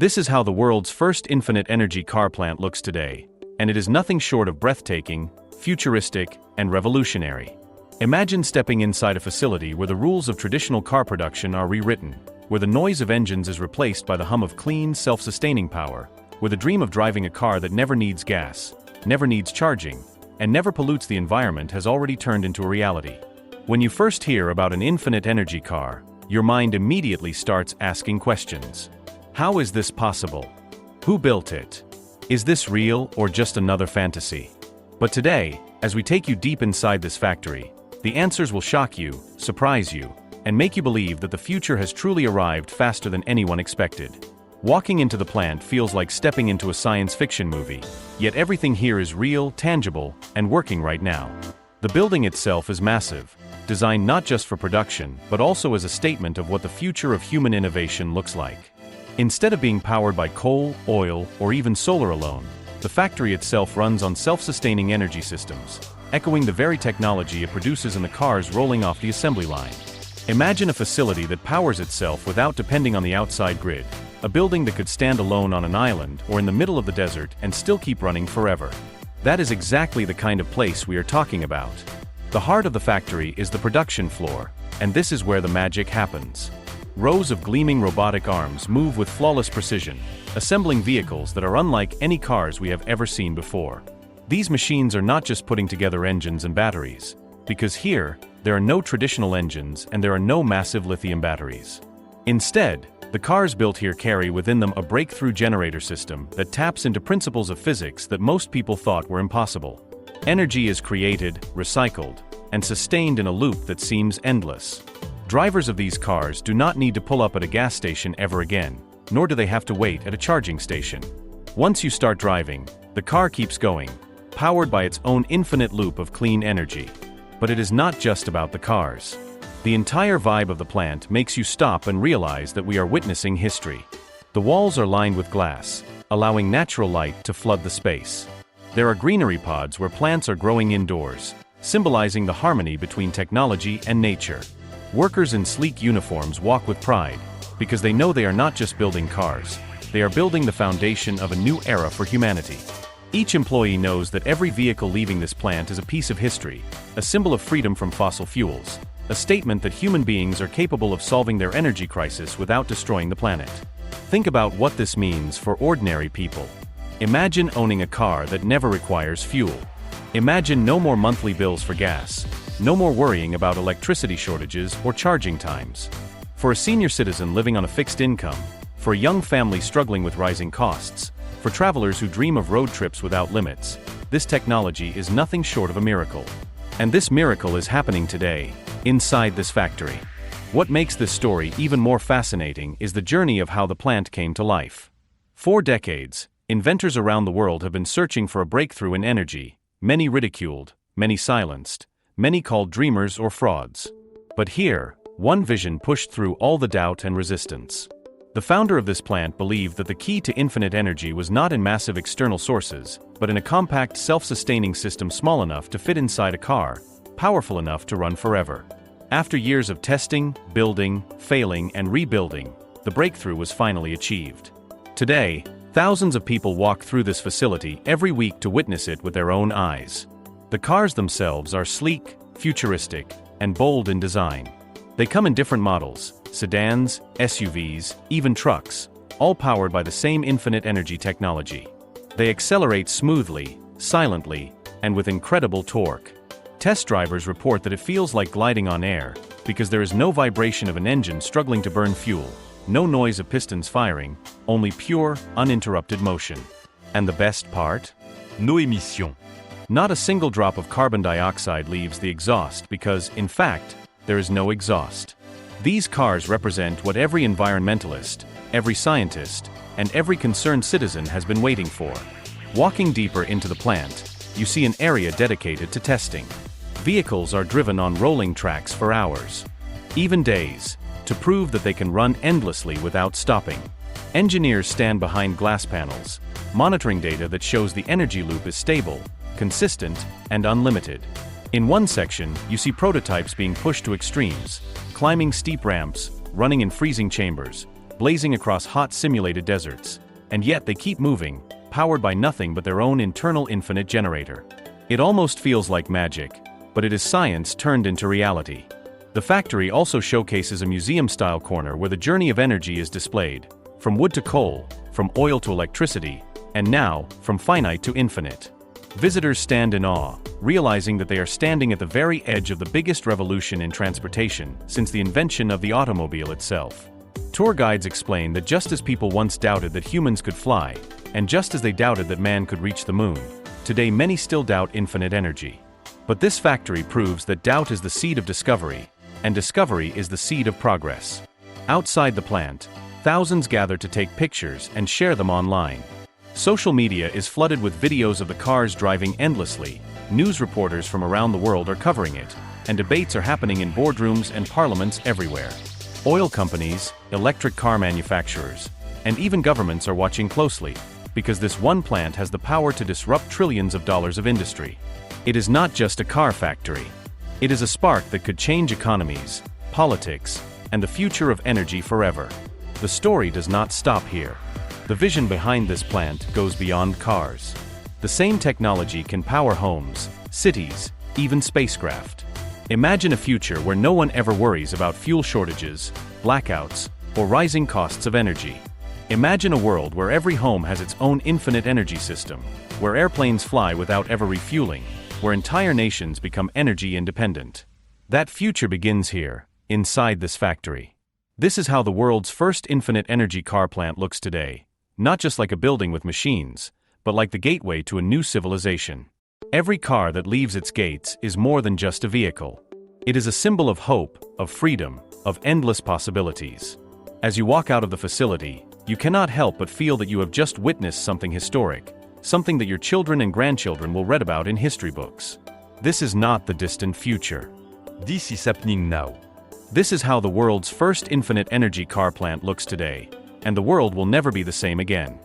This is how the world's first infinite energy car plant looks today, and it is nothing short of breathtaking, futuristic, and revolutionary. Imagine stepping inside a facility where the rules of traditional car production are rewritten, where the noise of engines is replaced by the hum of clean, self-sustaining power, where the dream of driving a car that never needs gas, never needs charging, and never pollutes the environment has already turned into a reality. When you first hear about an infinite energy car, your mind immediately starts asking questions. How is this possible? Who built it? Is this real or just another fantasy? But today, as we take you deep inside this factory, the answers will shock you, surprise you, and make you believe that the future has truly arrived faster than anyone expected. Walking into the plant feels like stepping into a science fiction movie, yet everything here is real, tangible, and working right now. The building itself is massive, designed not just for production, but also as a statement of what the future of human innovation looks like. Instead of being powered by coal, oil, or even solar alone, the factory itself runs on self-sustaining energy systems, echoing the very technology it produces in the cars rolling off the assembly line. Imagine a facility that powers itself without depending on the outside grid, a building that could stand alone on an island or in the middle of the desert and still keep running forever. That is exactly the kind of place we are talking about. The heart of the factory is the production floor, and this is where the magic happens. Rows of gleaming robotic arms move with flawless precision, assembling vehicles that are unlike any cars we have ever seen before. These machines are not just putting together engines and batteries, because here, there are no traditional engines and there are no massive lithium batteries. Instead, the cars built here carry within them a breakthrough generator system that taps into principles of physics that most people thought were impossible. Energy is created, recycled, and sustained in a loop that seems endless. Drivers of these cars do not need to pull up at a gas station ever again, nor do they have to wait at a charging station. Once you start driving, the car keeps going, powered by its own infinite loop of clean energy. But it is not just about the cars. The entire vibe of the plant makes you stop and realize that we are witnessing history. The walls are lined with glass, allowing natural light to flood the space. There are greenery pods where plants are growing indoors, symbolizing the harmony between technology and nature. Workers in sleek uniforms walk with pride, because they know they are not just building cars, they are building the foundation of a new era for humanity. Each employee knows that every vehicle leaving this plant is a piece of history, a symbol of freedom from fossil fuels, a statement that human beings are capable of solving their energy crisis without destroying the planet. Think about what this means for ordinary people. Imagine owning a car that never requires fuel. Imagine no more monthly bills for gas, no more worrying about electricity shortages or charging times. For a senior citizen living on a fixed income, for a young family struggling with rising costs, for travelers who dream of road trips without limits, this technology is nothing short of a miracle. And this miracle is happening today, inside this factory. What makes this story even more fascinating is the journey of how the plant came to life. For decades, inventors around the world have been searching for a breakthrough in energy, many ridiculed, many silenced, many called dreamers or frauds. But here, one vision pushed through all the doubt and resistance. The founder of this plant believed that the key to infinite energy was not in massive external sources, but in a compact, self-sustaining system small enough to fit inside a car, powerful enough to run forever. After years of testing, building, failing, and rebuilding, the breakthrough was finally achieved. Today, thousands of people walk through this facility every week to witness it with their own eyes. The cars themselves are sleek, futuristic, and bold in design. They come in different models, sedans, SUVs, even trucks, all powered by the same infinite energy technology. They accelerate smoothly, silently, and with incredible torque. Test drivers report that it feels like gliding on air, because there is no vibration of an engine struggling to burn fuel, no noise of pistons firing, only pure, uninterrupted motion. And the best part? No émissions. Not a single drop of carbon dioxide leaves the exhaust because, in fact, there is no exhaust. These cars represent what every environmentalist, every scientist, and every concerned citizen has been waiting for. Walking deeper into the plant, you see an area dedicated to testing. Vehicles are driven on rolling tracks for hours, even days, to prove that they can run endlessly without stopping. Engineers stand behind glass panels, monitoring data that shows the energy loop is stable, consistent, and unlimited. In one section, you see prototypes being pushed to extremes, climbing steep ramps, running in freezing chambers, blazing across hot simulated deserts. And yet they keep moving, powered by nothing but their own internal infinite generator. It almost feels like magic, but it is science turned into reality. The factory also showcases a museum-style corner where the journey of energy is displayed, from wood to coal, from oil to electricity, and now, from finite to infinite. Visitors stand in awe, realizing that they are standing at the very edge of the biggest revolution in transportation since the invention of the automobile itself. Tour guides explain that just as people once doubted that humans could fly, and just as they doubted that man could reach the moon, today many still doubt infinite energy. But this factory proves that doubt is the seed of discovery, and discovery is the seed of progress. Outside the plant, thousands gather to take pictures and share them online. Social media is flooded with videos of the cars driving endlessly, news reporters from around the world are covering it, and debates are happening in boardrooms and parliaments everywhere. Oil companies, electric car manufacturers, and even governments are watching closely, because this one plant has the power to disrupt trillions of dollars of industry. It is not just a car factory. It is a spark that could change economies, politics, and the future of energy forever. The story does not stop here. The vision behind this plant goes beyond cars. The same technology can power homes, cities, even spacecraft. Imagine a future where no one ever worries about fuel shortages, blackouts, or rising costs of energy. Imagine a world where every home has its own infinite energy system, where airplanes fly without ever refueling, where entire nations become energy independent. That future begins here, inside this factory. This is how the world's first infinite energy car plant looks today, not just like a building with machines, but like the gateway to a new civilization. Every car that leaves its gates is more than just a vehicle. It is a symbol of hope, of freedom, of endless possibilities. As you walk out of the facility, you cannot help but feel that you have just witnessed something historic, something that your children and grandchildren will read about in history books. This is not the distant future. This is happening now. This is how the world's first infinite energy car plant looks today, and the world will never be the same again.